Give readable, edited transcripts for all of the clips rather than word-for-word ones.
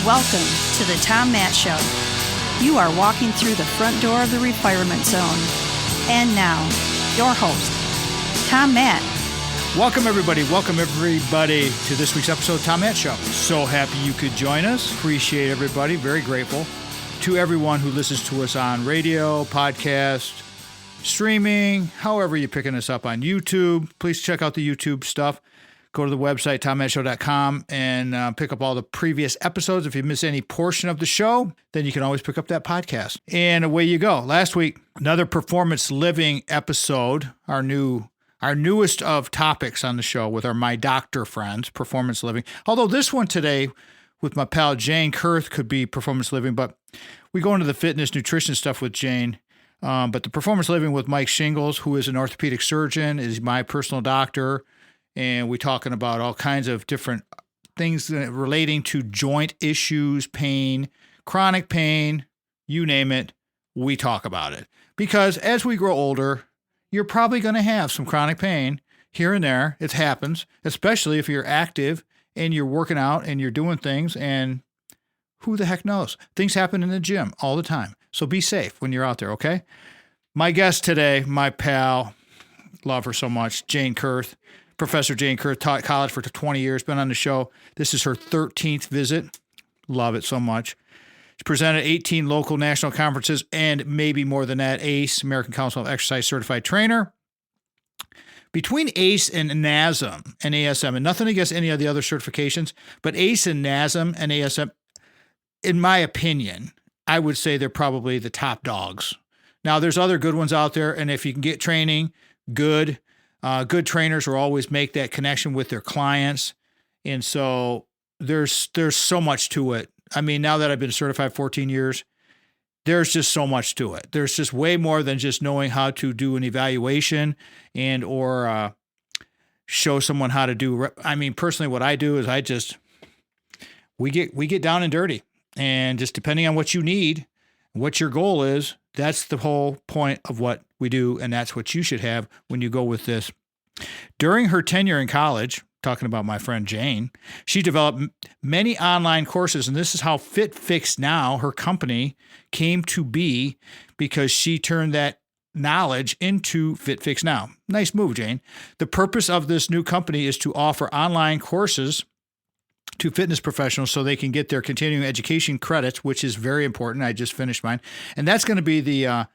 Welcome to the Tom Matt Show. You are walking through the front door of the refirement zone. And now, your host, Tom Matt. Welcome, everybody. Welcome, everybody, to this week's episode of Tom Matt Show. So happy you could join us. Appreciate everybody. Very grateful to everyone who listens to us on radio, podcast, streaming, however you're picking us up on YouTube. Please check out the YouTube stuff. Go to the website, tommattshow.com, and pick up all the previous episodes. If you miss any portion of the show, then you can always pick up that podcast. And away you go. Last week, another performance living episode, our newest of topics on the show with our My Doctor friends, performance living. Although this one today with my pal Jane Curth could be performance living, but we go into the fitness, nutrition stuff with Jane. But the performance living with Mike Shingles, who is an orthopedic surgeon, is my personal doctor. And we're talking about all kinds of different things relating to joint issues, pain, chronic pain, you name it, we talk about it. Because as we grow older, you're probably going to have some chronic pain here and there. It happens, especially if you're active and you're working out and you're doing things. And who the heck knows? Things happen in the gym all the time. So be safe when you're out there, okay? My guest today, my pal, love her so much, Jane Curth. Professor Jane Curth, taught college for 20 years, been on the show. This is her 13th visit. Love it so much. She presented 18 local national conferences and maybe more than that, ACE, American Council of Exercise Certified Trainer. Between ACE and NASM and ASM, and nothing against any of the other certifications, but ACE and NASM and ASM, in my opinion, I would say they're probably the top dogs. Now, there's other good ones out there, and if you can get training, good. Good trainers will always make that connection with their clients. And so there's so much to it. I mean, now that I've been certified 14 years, there's just so much to it. There's just way more than just knowing how to do an evaluation and or show someone how to do. I mean, personally, what I do is we get down and dirty. And just depending on what you need, what your goal is, that's the whole point of what we do, and that's what you should have when you go with this. During her tenure in college, talking about my friend Jane, she developed many online courses, and this is how Fit Fix Now, her company, came to be because she turned that knowledge into Fit Fix Now. Nice move, Jane. The purpose of this new company is to offer online courses to fitness professionals so they can get their continuing education credits, which is very important. I just finished mine. And that's going to be the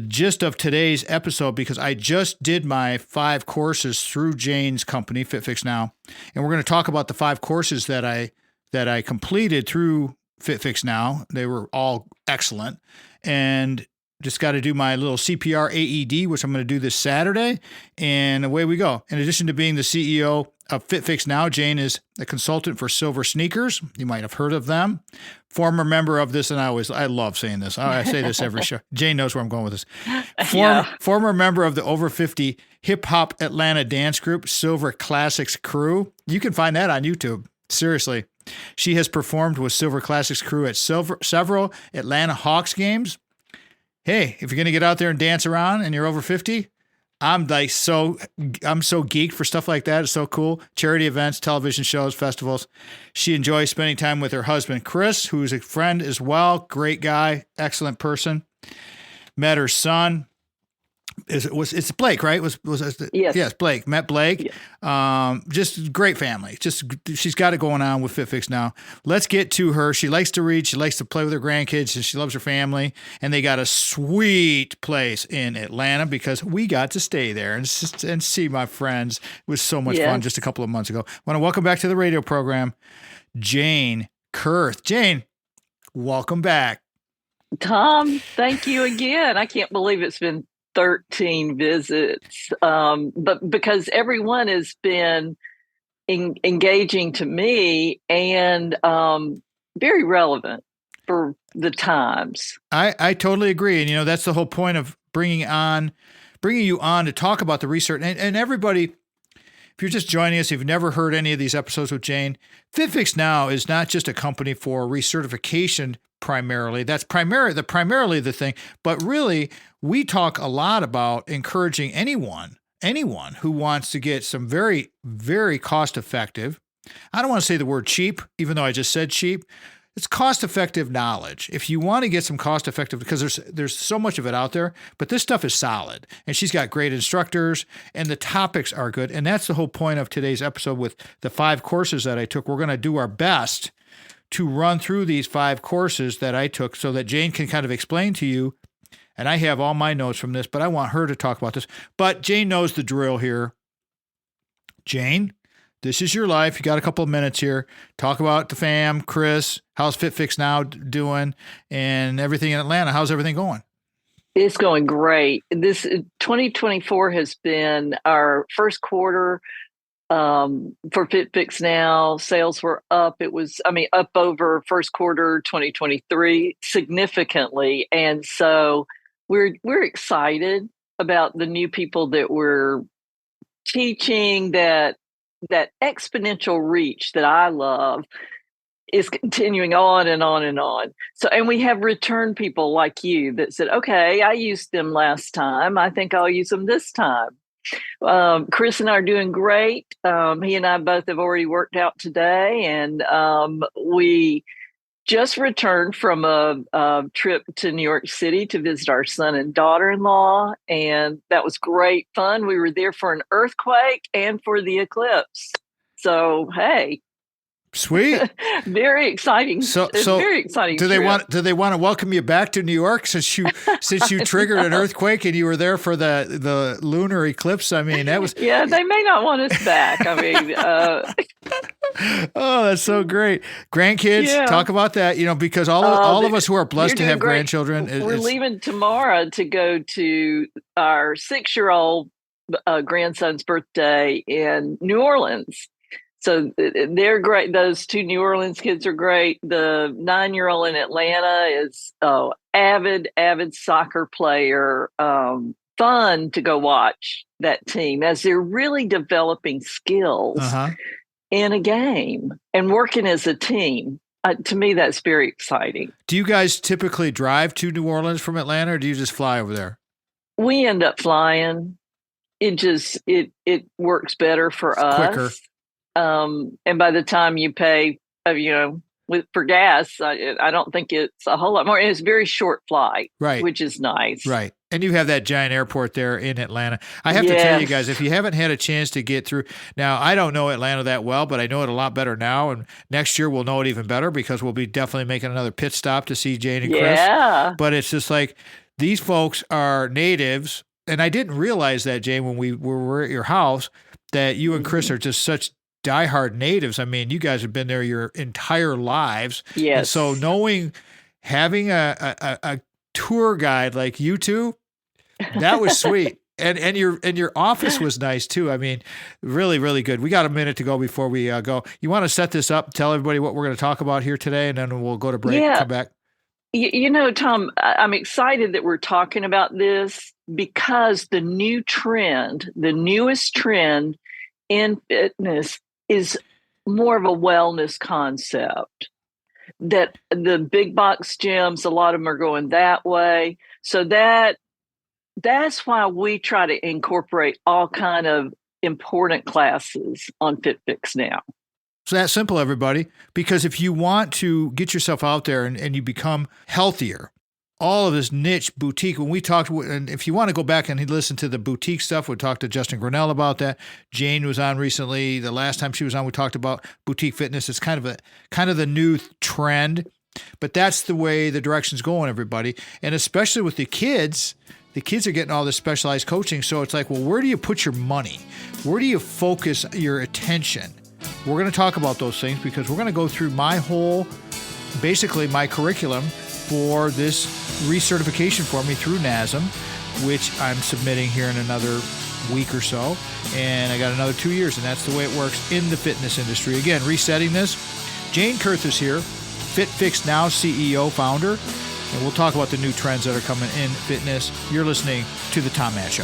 gist of today's episode because I just did my 5 courses through Jane's company, Fit Fix Now. And we're going to talk about the 5 courses that I completed through Fit Fix Now. They were all excellent. And just got to do my little CPR AED, which I'm going to do this Saturday. And away we go. In addition to being the CEO of Fit Fix Now, Jane is a consultant for Silver Sneakers. You might have heard of them. Former member of this, and I love saying this. I say this every show. Jane knows where I'm going with this. Former member of the Over 50 Hip Hop Atlanta dance group, Silver Classics Crew. You can find that on YouTube. Seriously. She has performed with Silver Classics Crew at several Atlanta Hawks games. Hey, if you're going to get out there and dance around and you're over 50, I'm so geeked for stuff like that. It's so cool. Charity events, television shows, festivals. She enjoys spending time with her husband, Chris, who's a friend as well. Great guy, excellent person. Met her son. It's Blake, right? Yes, Blake. Met Blake. Yes. Just great family. She's got it going on with Fit Fix Now. Let's get to her. She likes to read. She likes to play with her grandkids. And she loves her family. And they got a sweet place in Atlanta because we got to stay there and see my friends. It was so much fun just a couple of months ago. I want to welcome back to the radio program, Jane Curth. Jane, welcome back. Tom, thank you again. I can't believe it's been 13 visits, but because everyone has been engaging to me and very relevant for the times. I totally agree. And, that's the whole point of bringing you on to talk about the research. And everybody, if you're just joining us, if you've never heard any of these episodes with Jane, Fit Fix Now is not just a company for recertification primarily. That's primarily the thing. But really, we talk a lot about encouraging anyone who wants to get some very, very cost-effective I don't want to say the word cheap, even though I just said cheap. It's cost-effective knowledge. If you want to get some cost-effective, because there's so much of it out there, but this stuff is solid. And she's got great instructors, and the topics are good. And that's the whole point of today's episode with the 5 courses that I took. We're going to do our best to run through these 5 courses that I took so that Jane can kind of explain to you. And I have all my notes from this, but I want her to talk about this. But Jane knows the drill here. Jane, this is your life. You got a couple of minutes here. Talk about the fam, Chris, how's FitFix Now doing, and everything in Atlanta. How's everything going? It's going great. This 2024 has been our first quarter for FitFix Now. Sales were up. Up over first quarter 2023 significantly, and so we're excited about the new people that we're teaching. That exponential reach that I love is continuing on and on and on. So, and we have return people like you that said, okay, I used them last time. I think I'll use them this time. Chris and I are doing great. He and I both have already worked out today, and we just returned from a trip to New York City to visit our son and daughter-in-law, and that was great fun. We were there for an earthquake and for the eclipse. So, hey. Sweet. Very exciting. So very exciting. Do they want to welcome you back to New York since you triggered an earthquake and you were there for the lunar eclipse? I mean, that was Yeah, they may not want us back. I mean, oh, that's so great. Grandkids, talk about that, because all of us who are blessed to have grandchildren. We're leaving tomorrow to go to our 6-year-old grandson's birthday in New Orleans. So they're great. Those 2 New Orleans kids are great. The 9-year-old in Atlanta is avid soccer player. Fun to go watch that team as they're really developing skills in a game and working as a team. To me, that's very exciting. Do you guys typically drive to New Orleans from Atlanta, or do you just fly over there? We end up flying. It works better for us. Quicker. And by the time you pay, for gas, I don't think it's a whole lot more. And it's a very short flight, right? Which is nice, right? And you have that giant airport there in Atlanta. I have to tell you guys, if you haven't had a chance to get through, now I don't know Atlanta that well, but I know it a lot better now. And next year we'll know it even better because we'll be definitely making another pit stop to see Jane and Chris. Yeah. But it's just like these folks are natives, and I didn't realize that, Jane, when we were at your house, that you and Chris are just such diehard natives. I mean, you guys have been there your entire lives. Yes. And so having a tour guide like you two, that was sweet. And your office was nice too. I mean, really, really good. We got a minute to go before we go. You want to set this up, tell everybody what we're going to talk about here today, and then we'll go to break and come back. Tom, I'm excited that we're talking about this because the newest trend in fitness is more of a wellness concept. That the big box gyms, a lot of them are going that way. So that's why we try to incorporate all kind of important classes on FitFix Now. It's that simple, everybody, because if you want to get yourself out there and you become healthier, all of this niche boutique, when we talked, and if you want to go back and listen to the boutique stuff, we talked to Justin Grinnell about that. Jane was on recently. The last time she was on, we talked about boutique fitness. It's kind of the new trend, but that's the way the direction's going, everybody. And especially with the kids are getting all this specialized coaching. So it's like, well, where do you put your money? Where do you focus your attention? We're going to talk about those things because we're going to go through basically my curriculum for this recertification for me through NASM, which I'm submitting here in another week or so. And I got another 2 years, and that's the way it works in the fitness industry. Again, resetting this. Jane Curth is here, FitFix Now CEO, founder, and we'll talk about the new trends that are coming in fitness. You're listening to The Tom Matt Show.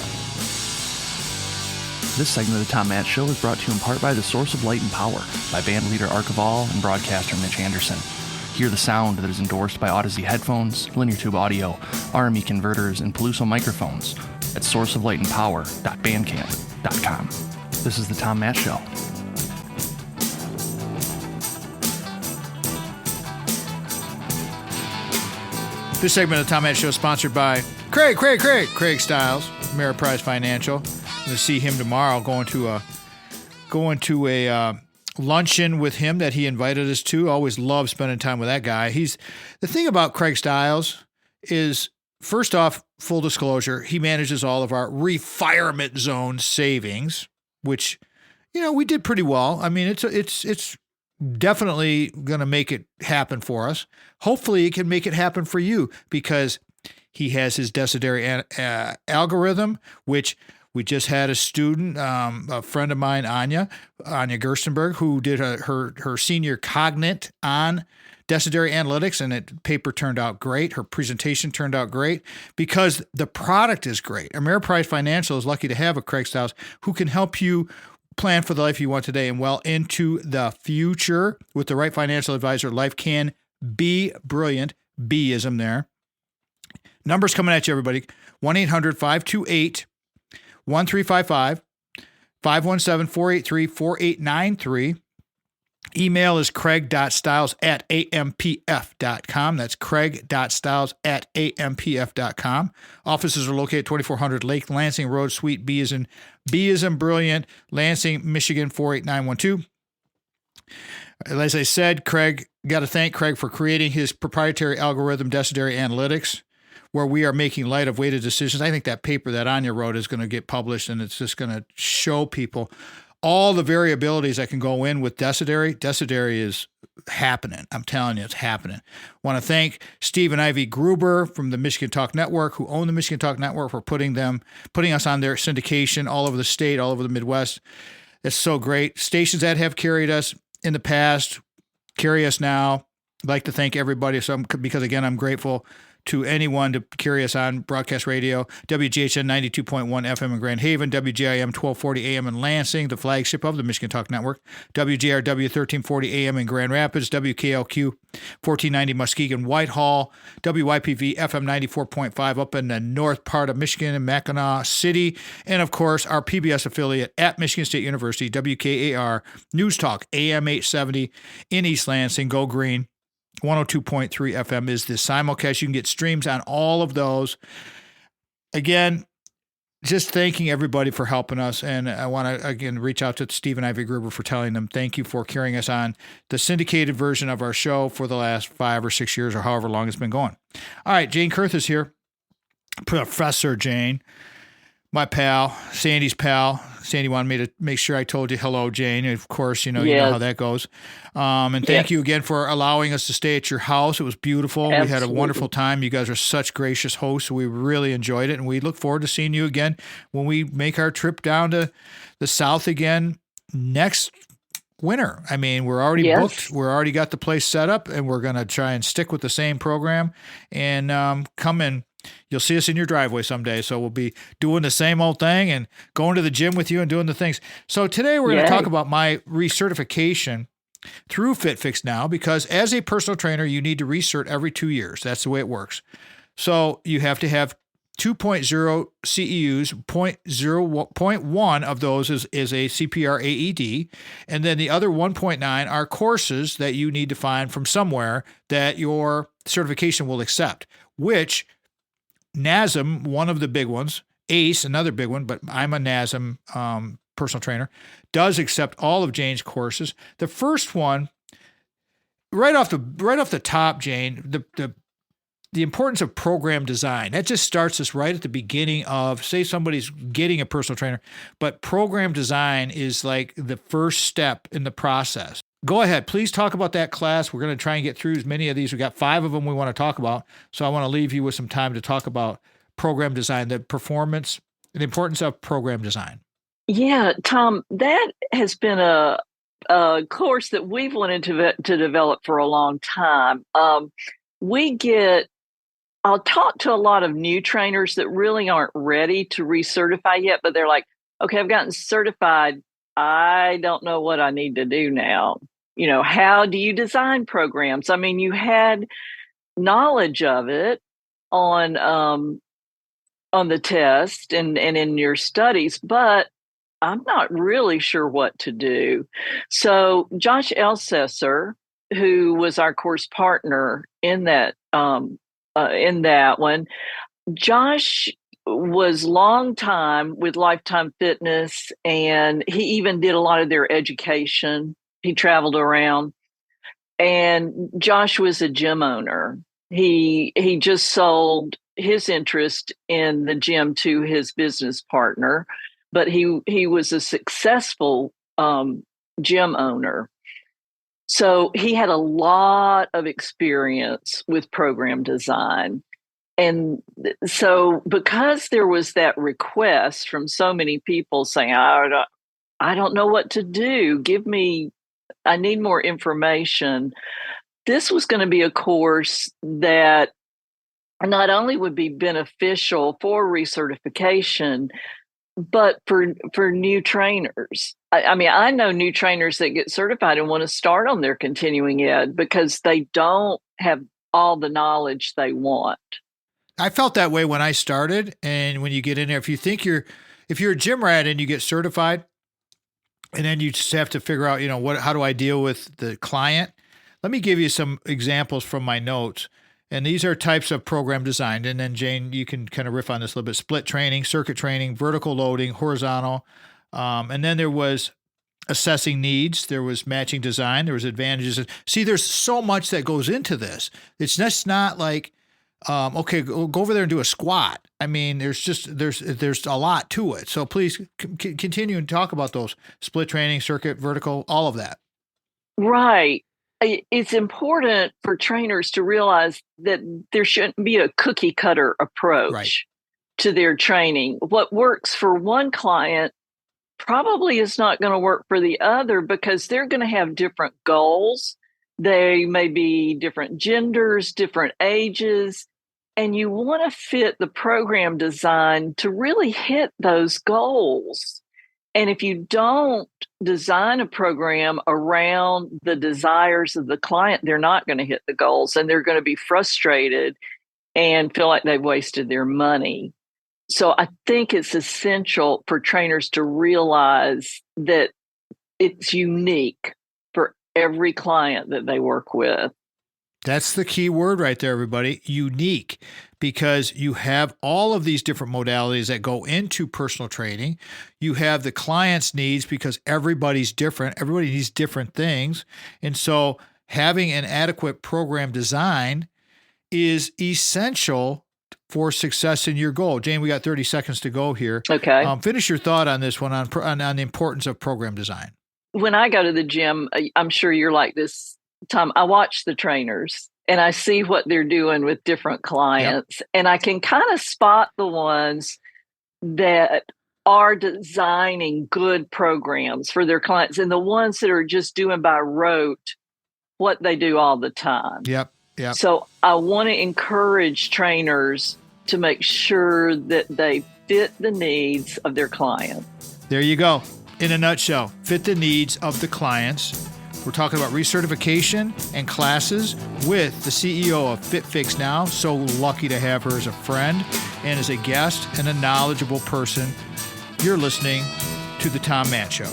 This segment of The Tom Matt Show is brought to you in part by The Source of Light and Power by band leader Archibald and broadcaster Mitch Anderson. Hear the sound that is endorsed by Odyssey headphones, linear tube audio, RME converters, and Peluso microphones at sourceoflightandpower.bandcamp.com. This is The Tom Matt Show. This segment of the Tom Matt Show is sponsored by Craig Stiles, Ameriprise Financial. I'm going to see him tomorrow. Going to a luncheon with him that he invited us to. Always love spending time with that guy. The thing about Craig Stiles is, first off, full disclosure, he manages all of our retirement zone savings, which, we did pretty well. I mean, it's definitely going to make it happen for us. Hopefully it can make it happen for you, because he has his Desideri algorithm, which we just had a student, a friend of mine, Anya Gerstenberg, who did her senior cognate on Desideri Analytics, and the paper turned out great. Her presentation turned out great because the product is great. Ameriprise Financial is lucky to have a Craig Stiles who can help you plan for the life you want today and well into the future. With the right financial advisor, life can be brilliant. B-ism there. Numbers coming at you, everybody. 1-800-528-1355, 517-483-4893. Email is craig.stiles@ampf.com. That's craig.stiles@ampf.com. Offices are located at 2400 Lake Lansing Road, Suite B is in Brilliant, Lansing, Michigan 48912. As I said, got to thank Craig for creating his proprietary algorithm, Desideri Analytics, where we are making light of weighted decisions. I think that paper that Anya wrote is going to get published, and it's just going to show people all the variabilities that can go in with Desideri. Desideri is happening. I'm telling you, it's happening. Want to thank Steve and Ivy Gruber from the Michigan Talk Network, who own the Michigan Talk Network, for putting us on their syndication all over the state, all over the Midwest. It's so great. Stations that have carried us in the past carry us now. I'd like to thank everybody, because again, I'm grateful to anyone to carry us on broadcast radio. WGHN 92.1 FM in Grand Haven, WGIM 1240 AM in Lansing, the flagship of the Michigan Talk Network, WJRW 1340 AM in Grand Rapids, WKLQ 1490 Muskegon Whitehall, WYPV FM 94.5 up in the north part of Michigan in Mackinac City, and of course our PBS affiliate at Michigan State University, WKAR News Talk AM 870 in East Lansing. Go Green. 102.3 FM is the simulcast. You can get streams on all of those. Again, just thanking everybody for helping us. And I want to, again, reach out to Steve and Ivy Gruber for telling them thank you for carrying us on the syndicated version of our show for the last 5 or 6 years or however long it's been going. All right, Jane Curth is here. Professor Jane, my pal, Sandy's pal. Sandy wanted me to make sure I told you hello, Jane. And of course, you know how that goes. And thank you again for allowing us to stay at your house. It was beautiful. Absolutely. We had a wonderful time. You guys are such gracious hosts. We really enjoyed it. And we look forward to seeing you again when we make our trip down to the South again next winter. I mean, we're already booked. We're already got the place set up, and we're going to try and stick with the same program and come in. You'll see us in your driveway someday. So we'll be doing the same old thing and going to the gym with you and doing the things. So today we're going to talk about my recertification through FitFix Now, because as a personal trainer, you need to recert every 2 years. That's the way it works. So you have to have 2.0 CEUs, 0.1 of those is a CPR AED, and then the other 1.9 are courses that you need to find from somewhere that your certification will accept, which NASM, one of the big ones, ACE, another big one, but I'm a NASM personal trainer, does accept all of Jane's courses. The first one, right off the top, Jane, the importance of program design. That just starts us right at the beginning of, say somebody's getting a personal trainer, but program design is like the first step in the process. Go ahead. Please talk about that class. We're going to try and get through as many of these. We got 5 of them we want to talk about. So I want to leave you with some time to talk about program design, the performance, the importance of program design. Yeah, Tom, that has been a course that we've wanted to develop for a long time. I'll talk to a lot of new trainers that really aren't ready to recertify yet, but they're like, okay, I've gotten certified. I don't know what I need to do now. You know, how do you design programs? I mean, you had knowledge of it on the test and in your studies, but I'm not really sure what to do. So Josh Elsesser, who was our course partner in that in that one. Josh was long time with Lifetime Fitness, and he even did a lot of their education. He traveled around, and Josh was a gym owner. He just sold his interest in the gym to his business partner, but he was a successful gym owner. So he had a lot of experience with program design. And so because there was that request from so many people saying, I don't know what to do, I need more information. This was going to be a course that not only would be beneficial for recertification, but for new trainers. I mean, I know new trainers that get certified and want to start on their continuing ed because they don't have all the knowledge they want. I felt that way when I started. And when you get in there, if you're a gym rat and you get certified, and then you just have to figure out, how do I deal with the client? Let me give you some examples from my notes. And these are types of program design. And then Jane, you can kind of riff on this a little bit. Split training, circuit training, vertical loading, horizontal. And then there was assessing needs. There was matching design. There was advantages. See, there's so much that goes into this. It's just not like, okay, go over there and do a squat. I mean, there's a lot to it. So please continue and talk about those split training, circuit, vertical, all of that. Right. It's important for trainers to realize that there shouldn't be a cookie cutter approach to their training. What works for one client probably is not going to work for the other because they're going to have different goals. They may be different genders, different ages, and you want to fit the program design to really hit those goals. And if you don't design a program around the desires of the client, they're not going to hit the goals and they're going to be frustrated and feel like they've wasted their money. So I think it's essential for trainers to realize that it's unique for every client that they work with. That's the key word right there, everybody. Unique, because you have all of these different modalities that go into personal training. You have the client's needs because everybody's different. Everybody needs different things. And so having an adequate program design is essential for success in your goal. Jane, we got 30 seconds to go here. Okay. Finish your thought on this one, on the importance of program design. When I go to the gym, I'm sure you're like this, Tom, I watch the trainers and I see what they're doing with different clients. Yep. And I can kind of spot the ones that are designing good programs for their clients and the ones that are just doing by rote what they do all the time. Yep. Yep. So I want to encourage trainers to make sure that they fit the needs of their client. There you go. In a nutshell, fit the needs of the clients. We're talking about recertification and classes with the CEO of FitFix Now. So lucky to have her as a friend and as a guest and a knowledgeable person. You're listening to The Tom Matt Show.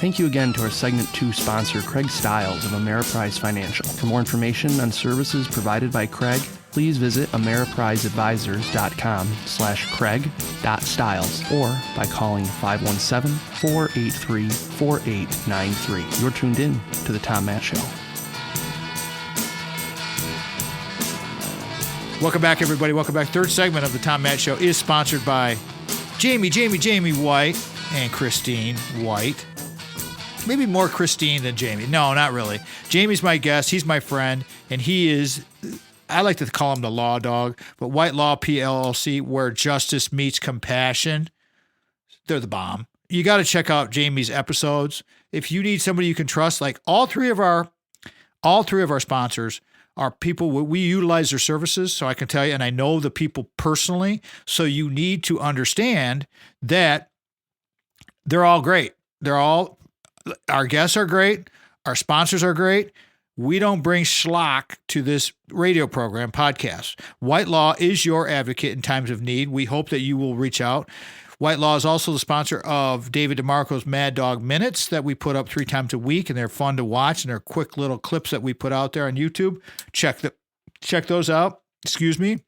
Thank you again to our Segment 2 sponsor, Craig Stiles of Ameriprise Financial. For more information on services provided by Craig, please visit ameripriseadvisors.com/craig.stiles or by calling 517-483-4893. You're tuned in to The Tom Matt Show. Welcome back, everybody. Welcome back. Third segment of The Tom Matt Show is sponsored by Jamie White and Christine White. Maybe more Christine than Jamie. No, not really. Jamie's my guest. He's my friend, and he is, I like to call him the law dog, but White Law PLLC, where justice meets compassion. They're the bomb. You got to check out Jamie's episodes. If you need somebody you can trust, like all three of our sponsors are people, we utilize their services, so I can tell you, and I know the people personally, so you need to understand that they're all great. Our guests are great. Our sponsors are great. We don't bring schlock to this radio program, podcast. White Law is your advocate in times of need. We hope that you will reach out. White Law is also the sponsor of David DeMarco's Mad Dog Minutes that we put up 3 times a week, and they're fun to watch, and they're quick little clips that we put out there on YouTube. Check check those out. Excuse me.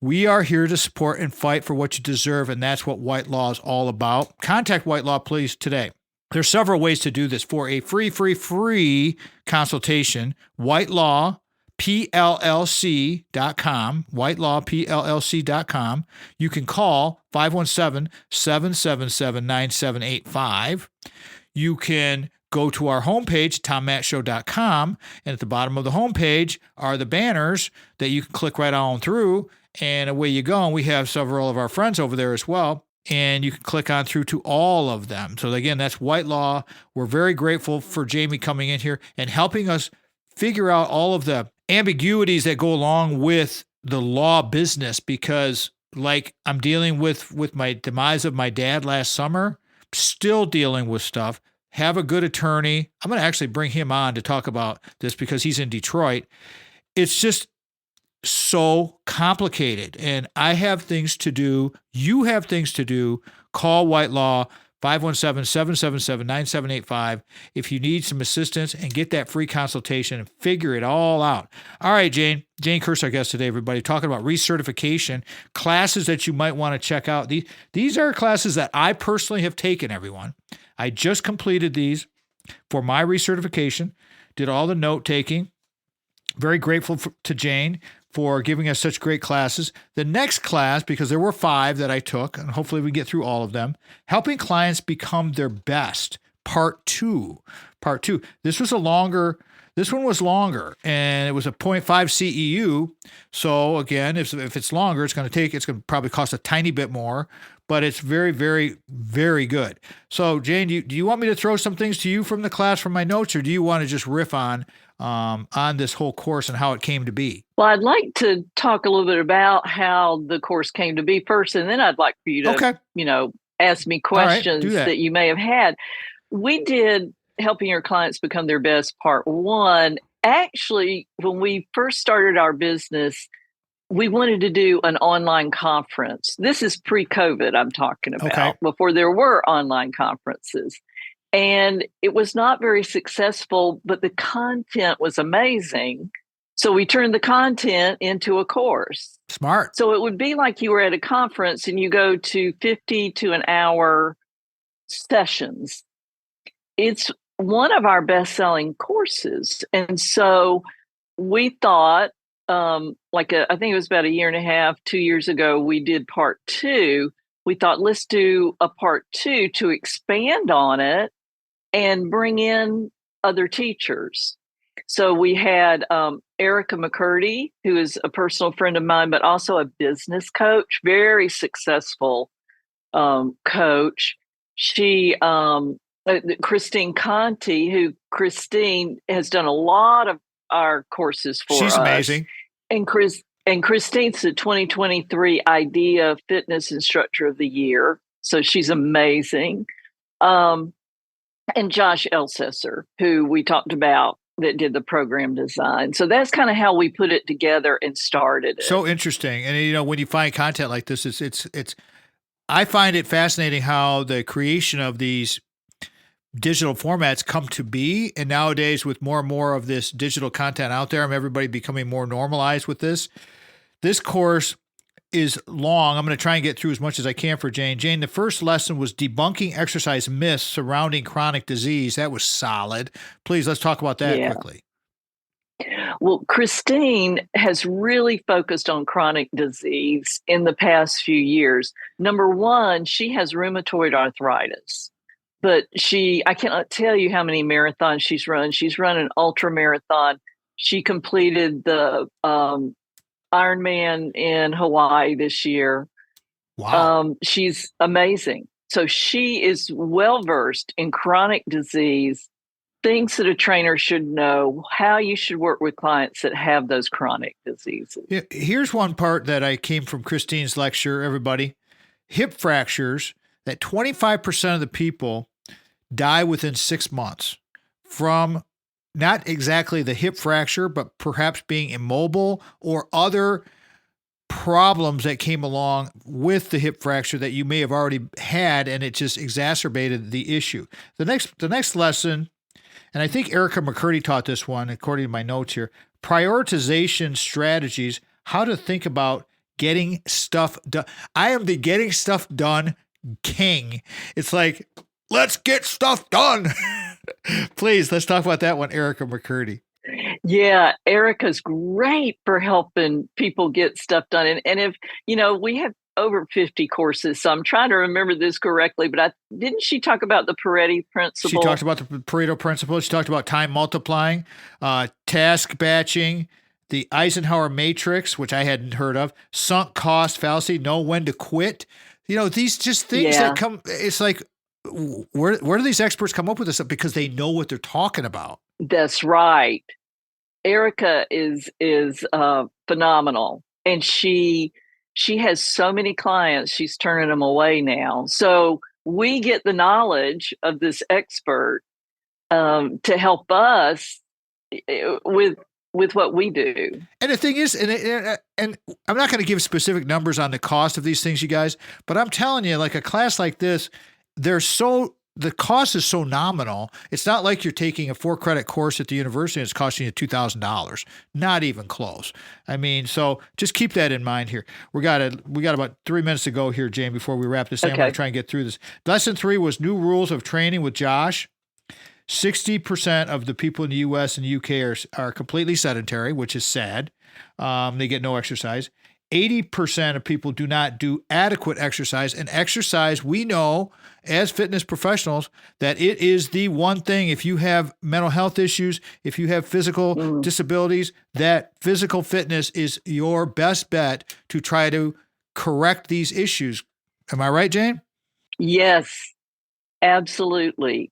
We are here to support and fight for what you deserve, and that's what White Law is all about. Contact White Law, please, today. There's several ways to do this for a free consultation. whitelawpllc.com, whitelawpllc.com. You can call 517-777-9785. You can go to our homepage, tommattshow.com, and at the bottom of the homepage are the banners that you can click right on through, and away you go. And we have several of our friends over there as well, and you can click on through to all of them. So again, that's White Law. We're very grateful for Jamie coming in here and helping us figure out all of the ambiguities that go along with the law business, because like I'm dealing with my demise of my dad last summer, still dealing with stuff. Have a good attorney. I'm going to actually bring him on to talk about this because he's in Detroit. It's just so complicated, and I have things to do. You have things to do. Call White Law, 517-777-9785 if you need some assistance, and get that free consultation and figure it all out. All right, Jane Curth, our guest today, everybody, talking about recertification, classes that you might want to check out. These are classes that I personally have taken, everyone. I just completed these for my recertification, did all the note taking. Very grateful to Jane for giving us such great classes. The next class, because there were 5 that I took, and hopefully we get through all of them, Helping Clients Become Their Best, Part 2. This one was longer, and it was a 0.5 CEU. So again, if it's longer, it's going to probably cost a tiny bit more, but it's very, very, very good. So Jane, do you want me to throw some things to you from the class from my notes, or do you want to just riff on this whole course and how it came to be? Well, I'd like to talk a little bit about how the course came to be first, and then I'd like for you to, ask me questions that you may have had. We did Helping Your Clients Become Their Best, Part 1. Actually, when we first started our business, we wanted to do an online conference. This is pre-COVID I'm talking about, before there were online conferences. And it was not very successful, but the content was amazing. So we turned the content into a course. Smart. So it would be like you were at a conference and you go to 50 to an hour sessions. It's one of our best-selling courses. And so we thought, I think it was about 1.5 years, 2 years ago, we did Part 2. We thought, let's do a Part 2 to expand on it and bring in other teachers. So we had Erica McCurdy, who is a personal friend of mine, but also a business coach, very successful coach. She, Christine Conti, Christine has done a lot of our courses for us. She's amazing. And Christine's the 2023 IDEA Fitness Instructor of the Year. So she's amazing. And Josh Elsesser, who we talked about, that did the program design. So that's kind of how we put it together and started it. So interesting. And when you find content like this, it's I find it fascinating how the creation of these digital formats come to be. And nowadays, with more and more of this digital content out there, and everybody becoming more normalized with this course is long. I'm going to try and get through as much as I can for Jane. Jane, the first lesson was debunking exercise myths surrounding chronic disease. That was solid. Please, let's talk about that quickly. Well, Christine has really focused on chronic disease in the past few years. Number one, she has rheumatoid arthritis, but I cannot tell you how many marathons she's run. She's run an ultra marathon. She completed the Ironman in Hawaii this year. Wow. She's amazing. So she is well-versed in chronic disease, things that a trainer should know, how you should work with clients that have those chronic diseases. Yeah, here's one part that I came from Christine's lecture, everybody. Hip fractures, that 25% of the people die within 6 months from not exactly the hip fracture, but perhaps being immobile or other problems that came along with the hip fracture that you may have already had, and it just exacerbated the issue. The next lesson, and I think Erica McCurdy taught this one, according to my notes here, prioritization strategies, how to think about getting stuff done. I am the getting stuff done king. It's like, let's get stuff done. Please, let's talk about that one, Erica McCurdy. Yeah, Erica's great for helping people get stuff done. And if, we have over 50 courses, so I'm trying to remember this correctly, but didn't she talk about the Pareto principle? She talked about the Pareto principle. She talked about time multiplying, task batching, the Eisenhower matrix, which I hadn't heard of, sunk cost fallacy, know when to quit. These just things that come, it's like, where do these experts come up with this stuff? Because they know what they're talking about. That's right. Erica is phenomenal, and she has so many clients. She's turning them away now. So we get the knowledge of this expert to help us with what we do. And the thing is, and I'm not going to give specific numbers on the cost of these things, you guys, but I'm telling you, like a class like this, the cost is so nominal. It's not like you're taking a 4-credit course at the university and it's costing you $2,000. Not even close. I mean, so just keep that in mind here. We got about 3 minutes to go here, Jane, before we wrap this. Okay. I'm going to try and get through this. Lesson 3 was new rules of training with Josh. 60% of the people in the U.S. and UK are completely sedentary, which is sad. They get no exercise. 80% of people do not do adequate exercise. And exercise, we know as fitness professionals that it is the one thing, if you have mental health issues, if you have physical disabilities, that physical fitness is your best bet to try to correct these issues. Am I right, Jane? Yes, absolutely.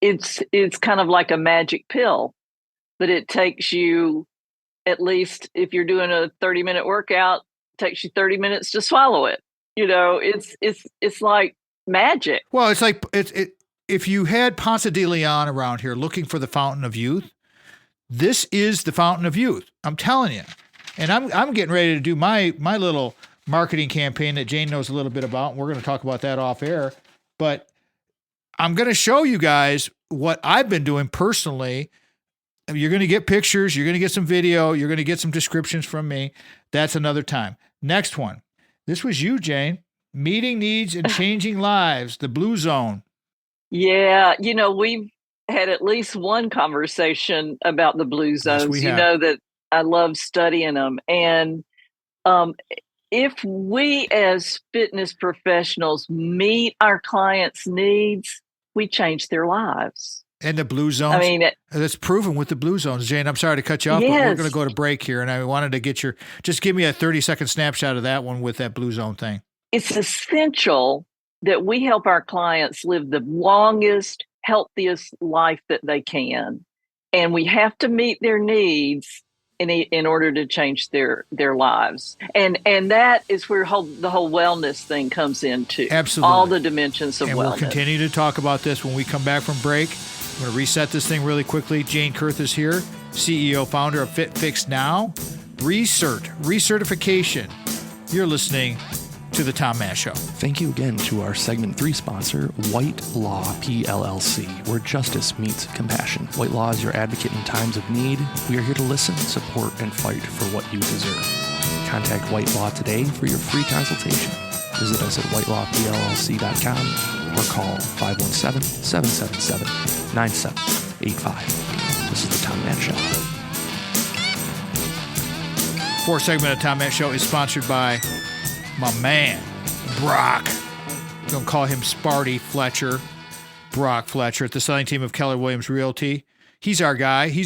It's kind of like a magic pill, but it takes you, at least if you're doing a 30-minute workout, it takes you 30 minutes to swallow it. It's like magic. Well, it's like if you had Ponce de Leon around here looking for the fountain of youth, this is the fountain of youth. I'm telling you. And I'm getting ready to do my little marketing campaign that Jane knows a little bit about. And we're going to talk about that off air. But I'm going to show you guys what I've been doing personally. You're going to get pictures. You're going to get some video. You're going to get some descriptions from me. That's another time. Next one. This was you, Jane. Meeting needs and changing lives. The Blue Zone. Yeah. We've had at least one conversation about the Blue Zones. Yes, that I love studying them. And if we as fitness professionals meet our clients' needs, we change their lives. And the Blue Zones, I mean, that's proven with the Blue Zones. Jane, I'm sorry to cut you off, but we're going to go to break here. And I wanted to get just give me a 30-second snapshot of that one with that Blue Zone thing. It's essential that we help our clients live the longest, healthiest life that they can. And we have to meet their needs in order to change their lives. And that is where the whole wellness thing comes into. Absolutely. All the dimensions of wellness. And we'll continue to talk about this when we come back from break. I'm going to reset this thing really quickly. Jane Curth is here, CEO, founder of Fit Fix Now, Recertification. You're listening to The Tom Matt Show. Thank you again to our Segment 3 sponsor, White Law PLLC, where justice meets compassion. White Law is your advocate in times of need. We are here to listen, support, and fight for what you deserve. Contact White Law today for your free consultation. Visit us at whitelawpllc.com or call 517-777-9785. This is The Tom Matt Show. Fourth segment of Tom Matt Show is sponsored by my man, Brock. We're going to call him Sparty Fletcher. Brock Fletcher at the selling team of Keller Williams Realty. He's our guy. He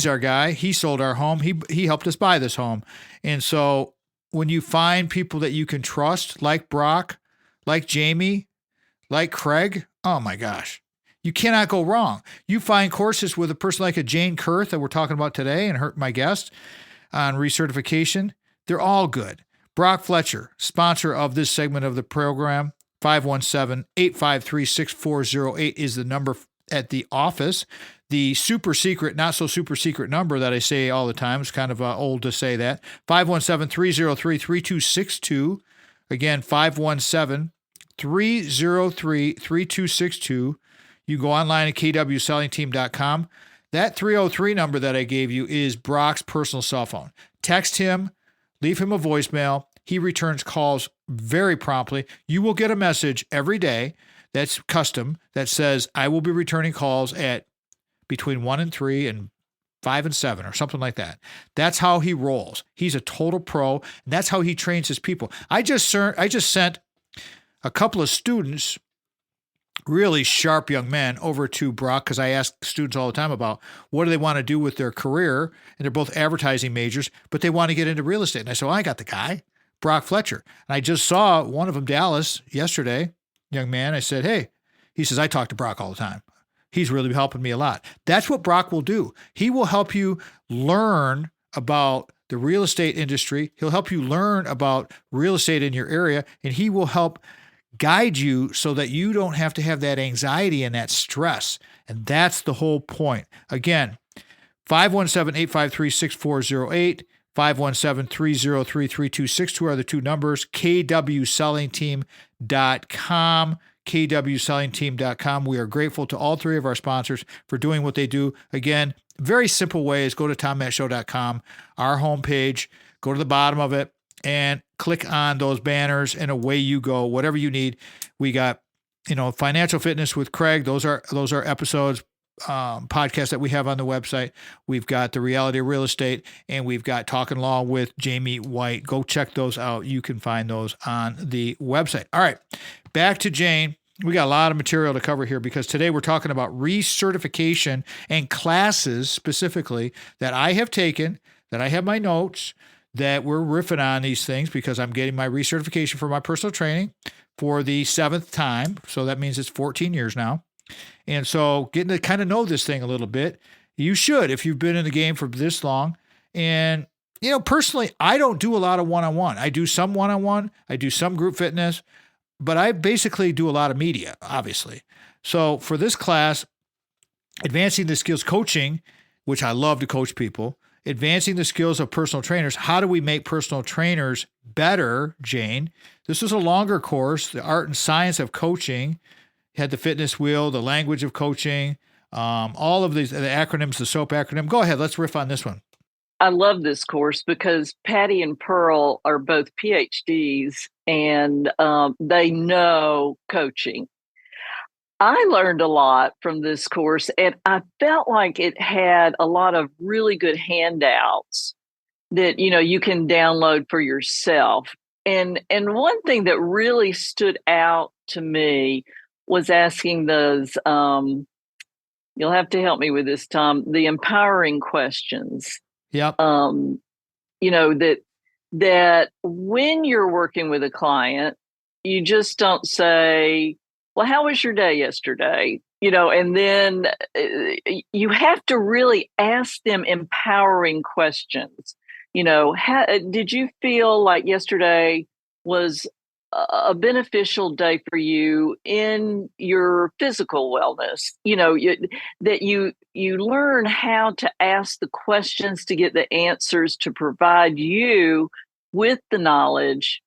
sold our home. He helped us buy this home. And so when you find people that you can trust, like Brock, like Jamie, like Craig, oh my gosh, you cannot go wrong. You find courses with a person like a Jane Curth that we're talking about today and my guest on recertification. They're all good. Brock Fletcher, sponsor of this segment of the program, 517-853-6408 is the number at the office. The super secret, not so super secret number that I say all the time, it's kind of old to say that, 517-303-3262. Again, 517-303-3262. You go online at kwsellingteam.com. That 303 number that I gave you is Brock's personal cell phone. Text him, leave him a voicemail. He returns calls very promptly. You will get a message every day that's custom that says, I will be returning calls at between 1 and 3 and 5 and 7 or something like that. That's how he rolls. He's a total pro, and that's how he trains his people. I just sent a couple of students, really sharp young men, over to Brock because I ask students all the time about what do they want to do with their career, and they're both advertising majors, but they want to get into real estate. And I said, well, I got the guy, Brock Fletcher. And I just saw one of them, Dallas, yesterday, young man. I said, hey, he says, I talk to Brock all the time. He's really helping me a lot. That's what Brock will do. He will help you learn about the real estate industry. He'll help you learn about real estate in your area, and he will help guide you so that you don't have to have that anxiety and that stress. And that's the whole point. Again, 517-853-6408, 517-303-3262 are the two numbers, kwsellingteam.com. kwsellingteam.com. We are grateful to all three of our sponsors for doing what they do. Again, very simple ways. Go to tommattshow.com, our homepage, go to the bottom of it, and click on those banners, and away you go. Whatever you need. We got, financial fitness with Craig. Those are episodes, podcasts that we have on the website. We've got the reality of real estate, and we've got Talking Law with Jamie White. Go check those out. You can find those on the website. All right, back to Jane. We got a lot of material to cover here because today we're talking about recertification and classes specifically that I have taken, that I have my notes, that we're riffing on these things because I'm getting my recertification for my personal training for the 7th time. So that means it's 14 years now. And so getting to kind of know this thing a little bit, you should if you've been in the game for this long. And, personally, I don't do a lot of one-on-one. I do some one-on-one. I do some group fitness, but I basically do a lot of media, obviously. So for this class, Advancing the Skills Coaching, which I love to coach people, Advancing the Skills of Personal Trainers. How do we make personal trainers better, Jane? This is a longer course, the art and science of coaching. Had the fitness wheel, the language of coaching, all of these, the acronyms, the SOAP acronym. Go ahead. Let's riff on this one. I love this course because Patty and Pearl are both PhDs and they know coaching. I learned a lot from this course, and I felt like it had a lot of really good handouts that, you can download for yourself. And one thing that really stood out to me was asking those, you'll have to help me with this, Tom, the empowering questions. Yep. That when you're working with a client, you just don't say, well, how was your day yesterday? And then you have to really ask them empowering questions. Did you feel like yesterday was a beneficial day for you in your physical wellness? That you learn how to ask the questions to get the answers to provide you with the knowledge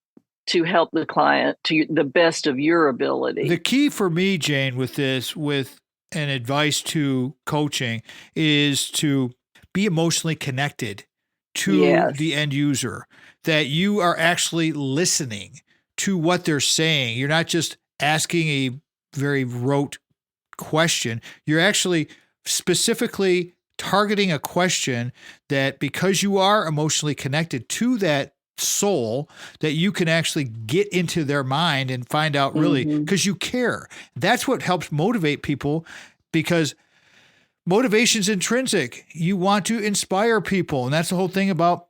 to help the client to the best of your ability. The key for me, Jane, with this, with an advice to coaching, is to be emotionally connected to the end user, that you are actually listening to what they're saying. You're not just asking a very rote question. You're actually specifically targeting a question that, because you are emotionally connected to that soul, that you can actually get into their mind and find out really, because you care. That's what helps motivate people, because motivation's intrinsic. You want to inspire people. And that's the whole thing about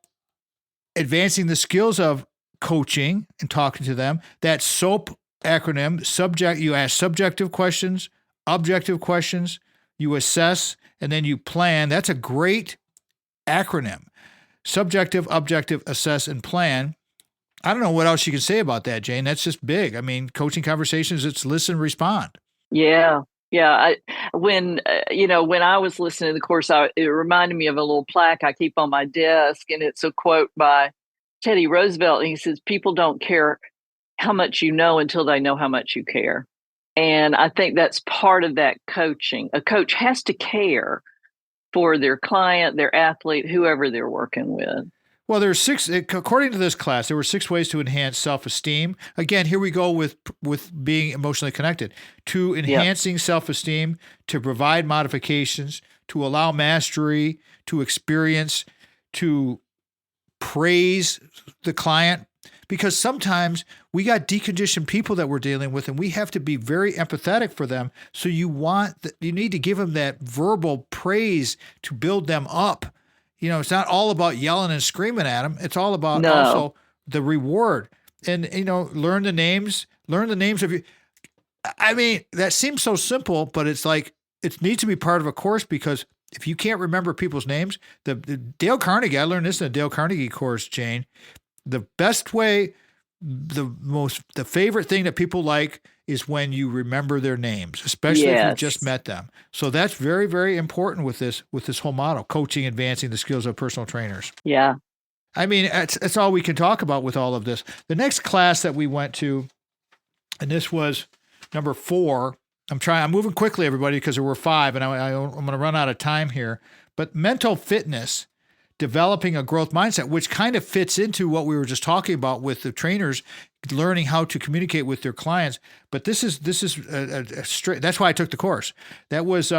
advancing the skills of coaching and talking to them. That SOAP acronym, you ask subjective questions, objective questions, you assess, and then you plan. That's a great acronym. Subjective, objective, assess, and plan. I don't know what else you can say about that, Jane. That's just big. I mean, coaching conversations, it's listen, respond. Yeah. When I was listening to the course, it reminded me of a little plaque I keep on my desk, and it's a quote by Teddy Roosevelt. And he says, people don't care how much you know until they know how much you care. And I think that's part of that coaching. A coach has to care for their client, their athlete, whoever they're working with. Well, there's 6, according to this class, there were 6 ways to enhance self-esteem. Again, here we go with being emotionally connected, to enhancing self-esteem, to provide modifications, to allow mastery, to experience, to praise the client. Because sometimes we got deconditioned people that we're dealing with, and we have to be very empathetic for them. So you need to give them that verbal praise to build them up. It's not all about yelling and screaming at them. It's all about also the reward. And, learn the names of you. I mean, that seems so simple, but it's like, it needs to be part of a course, because if you can't remember people's names, the Dale Carnegie, I learned this in the Dale Carnegie course, Jane, the best way, the favorite thing that people like is when you remember their names, especially if you just met them. So that's very, very important with this whole model, coaching, advancing the skills of personal trainers. Yeah. I mean, that's all we can talk about with all of this. The next class that we went to, and this was number 4. I'm moving quickly, everybody, because there were 5, and I'm going to run out of time here. But mental fitness, developing a growth mindset, which kind of fits into what we were just talking about with the trainers learning how to communicate with their clients. But this is a straight. That's why I took the course. That was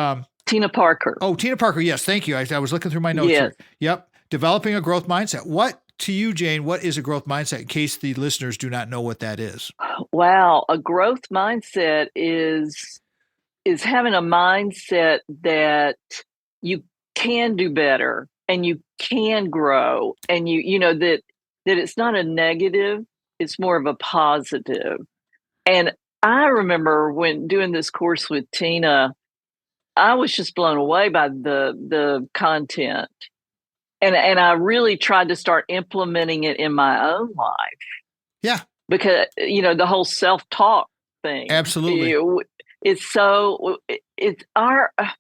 Tina Parker. Oh, Tina Parker. Yes, thank you. I was looking through my notes. Yes. Here. Yep, developing a growth mindset. What to you, Jane? What is a growth mindset? In case the listeners do not know what that is. Wow, a growth mindset is having a mindset that you can do better and you can grow, and that it's not a negative, it's more of a positive. And I remember when doing this course with Tina, I was just blown away by the content. And I really tried to start implementing it in my own life. Yeah. Because, the whole self-talk thing. Absolutely.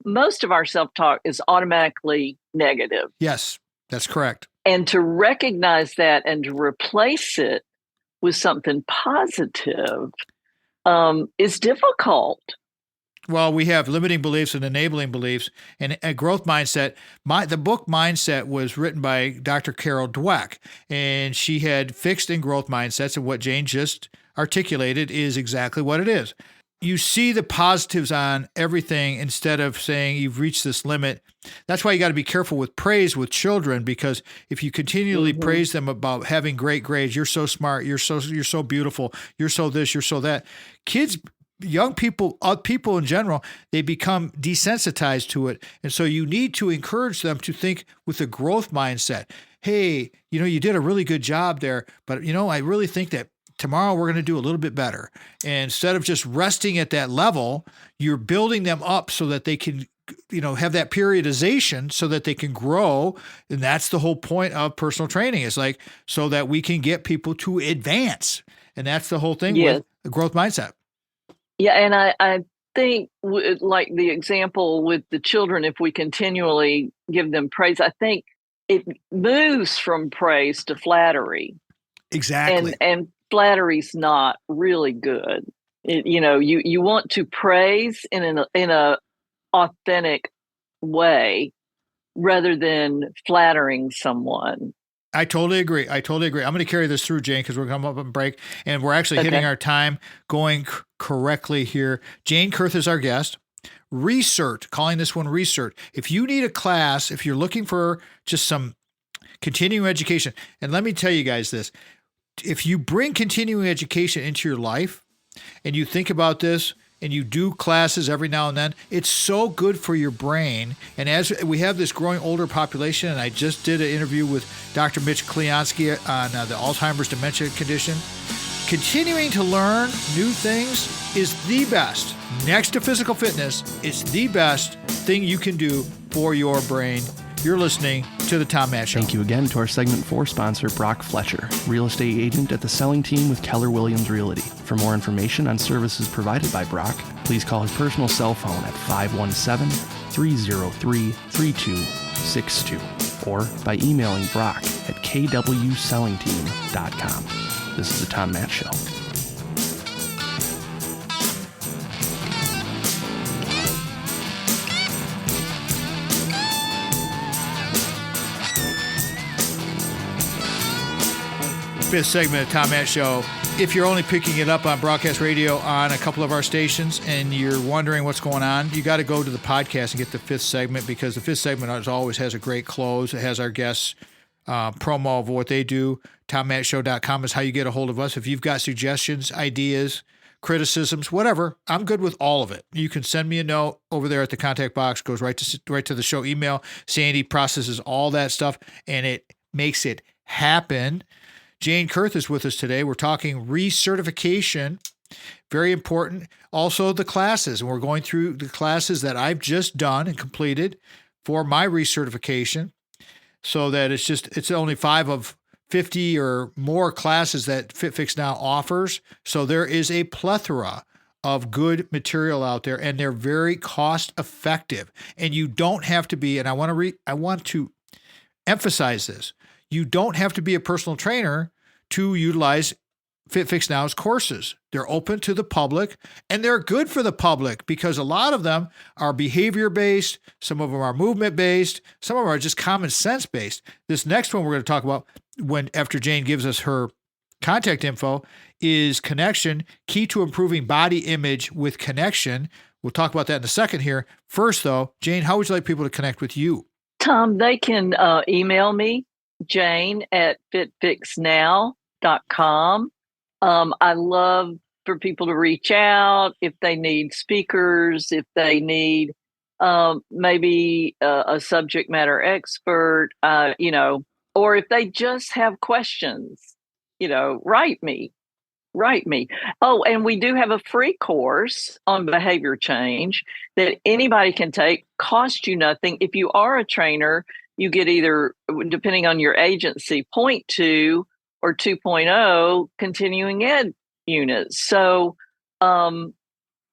Most of our self-talk is automatically negative. Yes, that's correct. And to recognize that and to replace it with something positive is difficult. Well, we have limiting beliefs and enabling beliefs, and a growth mindset. The book Mindset was written by Dr. Carol Dweck, and she had fixed and growth mindsets, and what Jane just articulated is exactly what it is. You see the positives on everything instead of saying you've reached this limit. That's why you got to be careful with praise with children, because if you continually praise them about having great grades, you're so smart, you're so beautiful, you're so this, you're so that. Kids, young people, people in general, they become desensitized to it. And so you need to encourage them to think with a growth mindset. Hey, you did a really good job there, but I really think that tomorrow we're going to do a little bit better. And instead of just resting at that level, you're building them up so that they can, have that periodization so that they can grow. And that's the whole point of personal training, is like, so that we can get people to advance. And that's the whole thing with the growth mindset. Yeah. And I think like the example with the children, if we continually give them praise, I think it moves from praise to flattery. Exactly. And flattery's not really good. You want to praise in a authentic way rather than flattering someone. I totally agree. I'm going to carry this through, Jane, because we're coming up on break, and we're actually hitting our time going correctly here. Jane Curth is our guest. Recert, calling this one Recert. If you need a class, if you're looking for just some continuing education, and let me tell you guys this, if you bring continuing education into your life and you think about this and you do classes every now and then, it's so good for your brain. And as we have this growing older population, and I just did an interview with Dr. Mitch Kliansky on the Alzheimer's dementia condition, continuing to learn new things is the best. Next to physical fitness, it's the best thing you can do for your brain. You're listening to The Tom Matt Show. Thank you again to our segment 4 sponsor, Brock Fletcher, real estate agent at the selling team with Keller Williams Realty. For more information on services provided by Brock, please call his personal cell phone at 517-303-3262 or by emailing Brock at kwsellingteam.com. This is The Tom Matt Show. fifth segment of Tom Matt Show. If you're only picking it up on broadcast radio on a couple of our stations and you're wondering what's going on, you got to go to the podcast and get the fifth segment, because the fifth segment, as always, has a great close. It has our guests' promo of what they do. TomMattShow.com is how you get a hold of us. If you've got suggestions, ideas, criticisms, whatever, I'm good with all of it. You can send me a note over there at the contact box, goes right to the show email. Sandy processes all that stuff, and it makes it happen. Jane Curth is with us today. We're talking recertification, very important. Also the classes, and we're going through the classes that I've just done and completed for my recertification, so that it's only 5 of 50 or more classes that FitFix Now offers. So there is a plethora of good material out there, and they're very cost effective. And you don't have to be, and I want to emphasize this, you don't have to be a personal trainer to utilize FitFix Now's courses. They're open to the public, and they're good for the public because a lot of them are behavior-based, some of them are movement-based, some of them are just common sense-based. This next one we're going to talk about, after Jane gives us her contact info, is connection, key to improving body image with connection. We'll talk about that in a second here. First, though, Jane, how would you like people to connect with you? Tom, they can email me, jane@fitfixnow.com. I love for people to reach out if they need speakers, if they need maybe a subject matter expert, or if they just have questions, write me. Oh, and we do have a free course on behavior change that anybody can take, cost you nothing. If you are a trainer, you get either, depending on your agency, 0.2 or 2.0 continuing ed units. So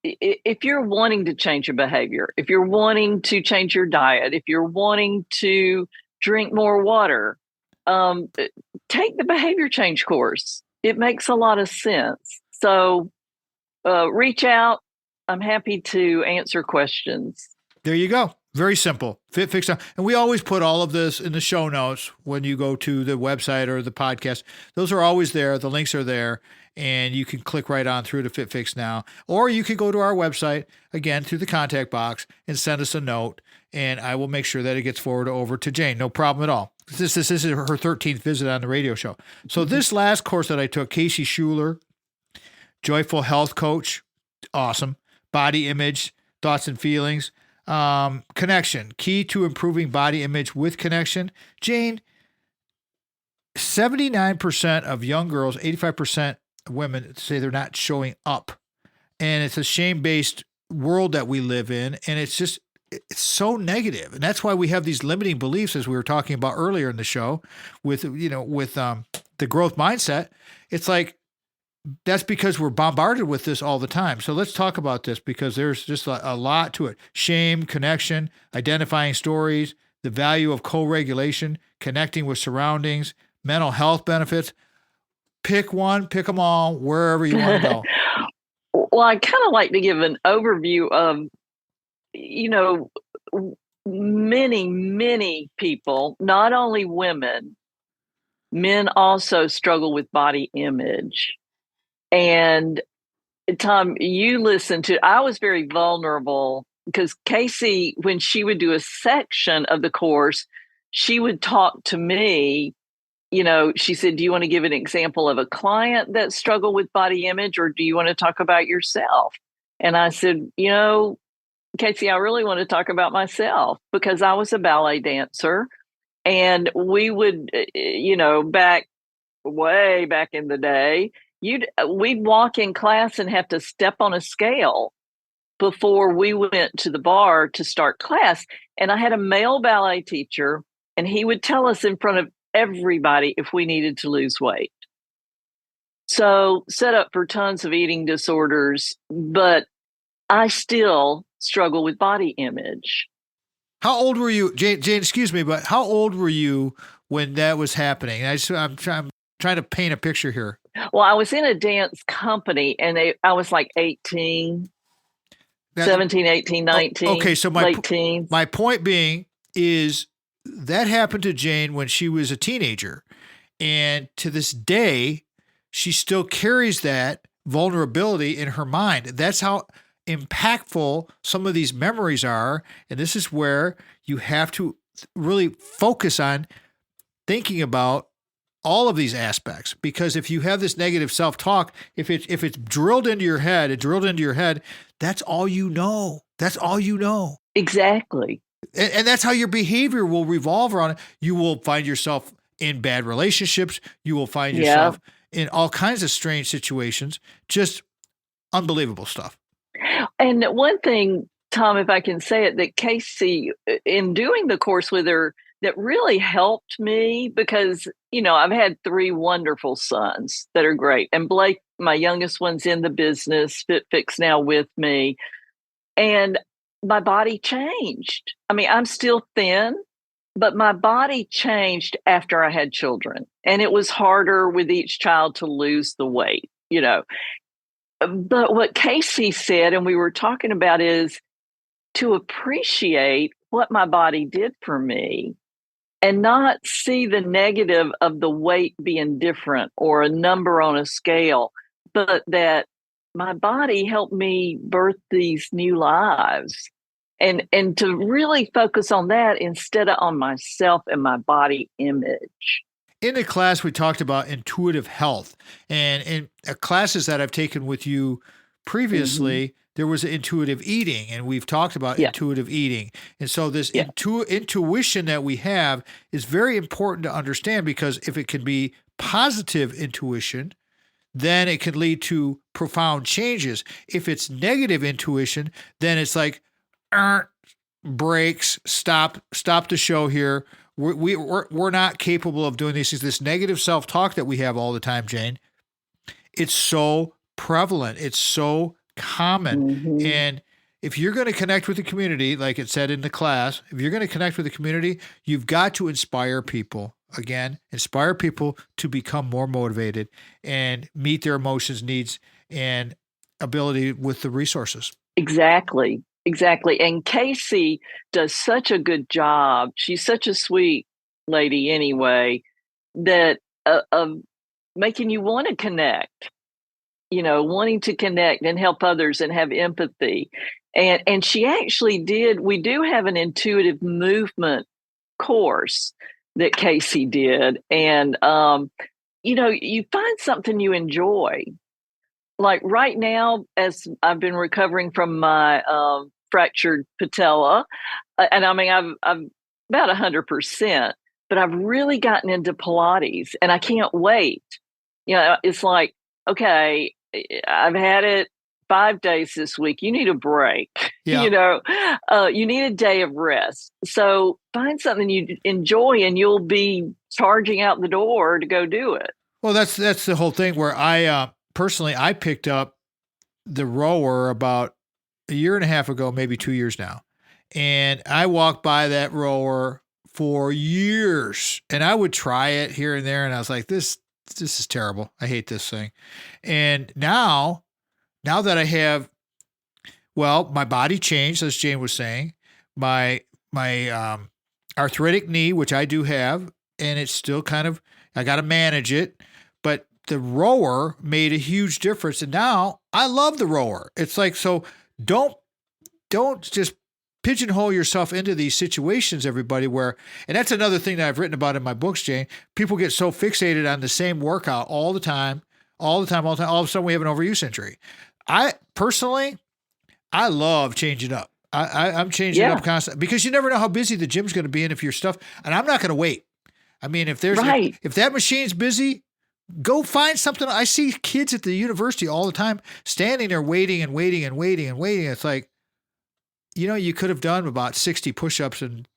if you're wanting to change your behavior, if you're wanting to change your diet, if you're wanting to drink more water, take the behavior change course. It makes a lot of sense. So reach out. I'm happy to answer questions. There you go. Very simple. FitFix Now. And we always put all of this in the show notes when you go to the website or the podcast. Those are always there. The links are there. And you can click right on through to FitFix Now. Or you can go to our website, again, through the contact box, and send us a note. And I will make sure that it gets forwarded over to Jane. No problem at all. This is her 13th visit on the radio show. So this last course that I took, Casey Schuler, Joyful Health Coach, awesome. Body Image, Thoughts and Feelings. Connection, key to improving body image with connection. Jane, 79% of young girls, 85% of women say they're not showing up. And it's a shame-based world that we live in. And it's so negative. And that's why we have these limiting beliefs, as we were talking about earlier in the show with the growth mindset. It's like, that's because we're bombarded with this all the time. So let's talk about this, because there's just a lot to it. Shame, connection, identifying stories, the value of co-regulation, connecting with surroundings, mental health benefits. Pick one, pick them all, wherever you want to go. Well, I kind of like to give an overview of, many people, not only women, men also struggle with body image. And Tom, you listened to, I was very vulnerable because Casey, when she would do a section of the course, she would talk to me, she said, do you want to give an example of a client that struggled with body image, or do you want to talk about yourself? And I said, Casey, I really want to talk about myself, because I was a ballet dancer, and we would, way back in the day, we'd walk in class and have to step on a scale before we went to the bar to start class. And I had a male ballet teacher, and he would tell us in front of everybody if we needed to lose weight. So set up for tons of eating disorders, but I still struggle with body image. How old were you, Jane, excuse me, but how old were you when that was happening? I'm trying to paint a picture here. Well, I was in a dance company, and I was like 18, 17, 18, 19, okay, so late teens. My point being is that happened to Jane when she was a teenager. And to this day, she still carries that vulnerability in her mind. That's how impactful some of these memories are. And this is where you have to really focus on thinking about all of these aspects, because if you have this negative self-talk, if it's drilled into your head, that's all you know. That's all you know. Exactly. And that's how your behavior will revolve around it. You will find yourself in bad relationships. You will find yourself in all kinds of strange situations. Just unbelievable stuff. And one thing, Tom, if I can say it, that Casey, in doing the course with her, that really helped me, because, I've had 3 wonderful sons that are great. And Blake, my youngest one's in the business, FitFix now with me. And my body changed. I mean, I'm still thin, but my body changed after I had children. And it was harder with each child to lose the weight, But what Casey said, and we were talking about, is to appreciate what my body did for me and not see the negative of the weight being different or a number on a scale, but that my body helped me birth these new lives. And to really focus on that instead of on myself and my body image. In the class, we talked about intuitive health. And in classes that I've taken with you previously, there was intuitive eating, and we've talked about intuitive eating. And so this intuition that we have is very important to understand, because if it can be positive intuition, then it can lead to profound changes. If it's negative intuition, then it's like, breaks, stop the show here. We're not capable of doing these things. This negative self-talk that we have all the time, Jane, it's so prevalent. It's so common. And if you're going to connect with the community, like it said in the class, if you're going to connect with the community, you've got to inspire people. Again, inspire people to become more motivated and meet their emotions, needs, and ability with the resources. Exactly. And Casey does such a good job. She's such a sweet lady anyway, that of making you want to connect, wanting to connect and help others and have empathy. And she actually we do have an intuitive movement course that Casey did. And, you find something you enjoy. Like right now, as I've been recovering from my fractured patella, and I mean, I'm about 100%, but I've really gotten into Pilates, and I can't wait. It's like, okay, I've had it 5 days this week. You need a break. Yeah. You need a day of rest. So find something you enjoy, and you'll be charging out the door to go do it. Well, that's the whole thing where personally, I picked up the rower about a year and a half ago, maybe 2 years now. And I walked by that rower for years, and I would try it here and there. And I was like, this is terrible. I hate this thing. And now that I have, my body changed, as Jane was saying, my arthritic knee, which I do have, and it's still I got to manage it, but the rower made a huge difference. And now I love the rower. It's like, so don't just pigeonhole yourself into these situations, everybody, and that's another thing that I've written about in my books, Jane. People get so fixated on the same workout all the time. All of a sudden we have an overuse injury. I love changing up. I'm changing up constantly, because you never know how busy the gym's going to be, and if your stuff, and I'm not going to wait. I mean, if that machine's busy, go find something. I see kids at the university all the time standing there waiting. It's like, you could have done about 60 push-ups and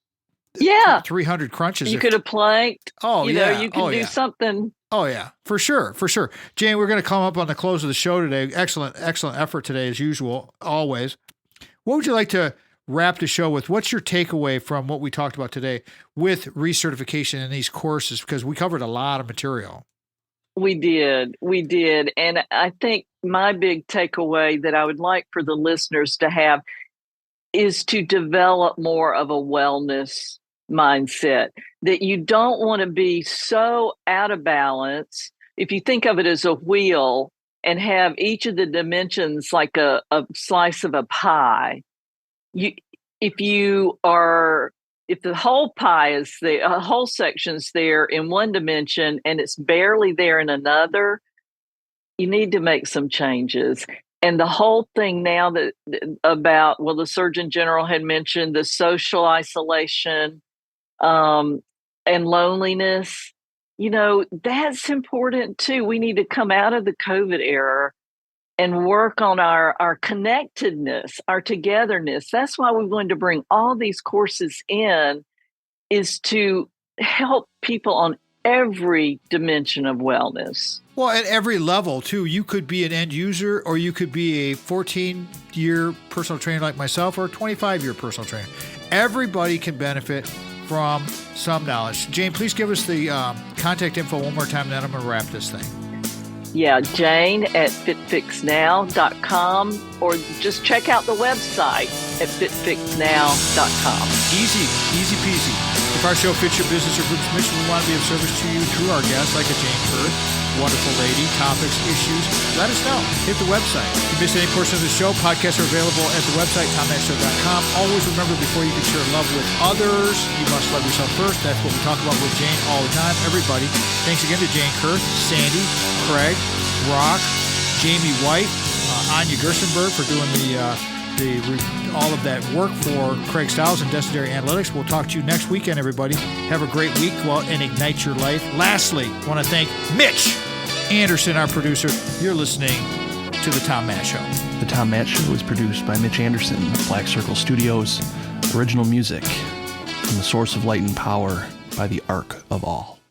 300 crunches. You could have planked. Oh, you could do something. Oh, yeah, for sure. Jane, we're going to come up on the close of the show today. Excellent effort today, as usual, always. What would you like to wrap the show with? What's your takeaway from what we talked about today with recertification in these courses? Because we covered a lot of material. We did. And I think my big takeaway that I would like for the listeners to have is to develop more of a wellness mindset, that you don't want to be so out of balance. If you think of it as a wheel and have each of the dimensions like a slice of a pie, if the whole pie is there, a whole section's there in one dimension and it's barely there in another, you need to make some changes. And the whole thing now the Surgeon General had mentioned the social isolation and loneliness, that's important too. We need to come out of the COVID era and work on our connectedness, our togetherness. That's why we're going to bring all these courses in, is to help people on every dimension of wellness. Well, at every level, too. You could be an end user, or you could be a 14-year personal trainer like myself, or a 25-year personal trainer. Everybody can benefit from some knowledge. Jane, please give us the contact info one more time, then I'm going to wrap this thing. Yeah, Jane at fitfixnow.com, or just check out the website at fitfixnow.com. Easy peasy. If our show fits your business or group's mission, we want to be of service to you through our guests like a Jane Curth, wonderful lady, topics, issues. Let us know. Hit the website. If you miss any portion of the show, podcasts are available at the website, TomMattShow.com. Always remember, before you can share love with others, you must love yourself first. That's what we talk about with Jane all the time. Everybody, thanks again to Jane Curth, Sandy, Craig, Rock, Jamie White, Anya Gerstenberg for doing all of that work for Craig Stiles and Destinary Analytics. We'll talk to you next weekend, everybody. Have a great week and ignite your life. Lastly, I want to thank Mitch Anderson, our producer. You're listening to The Tom Matt Show. The Tom Matt Show is produced by Mitch Anderson, Black Circle Studios. Original music from the Source of Light and Power by the Ark of All.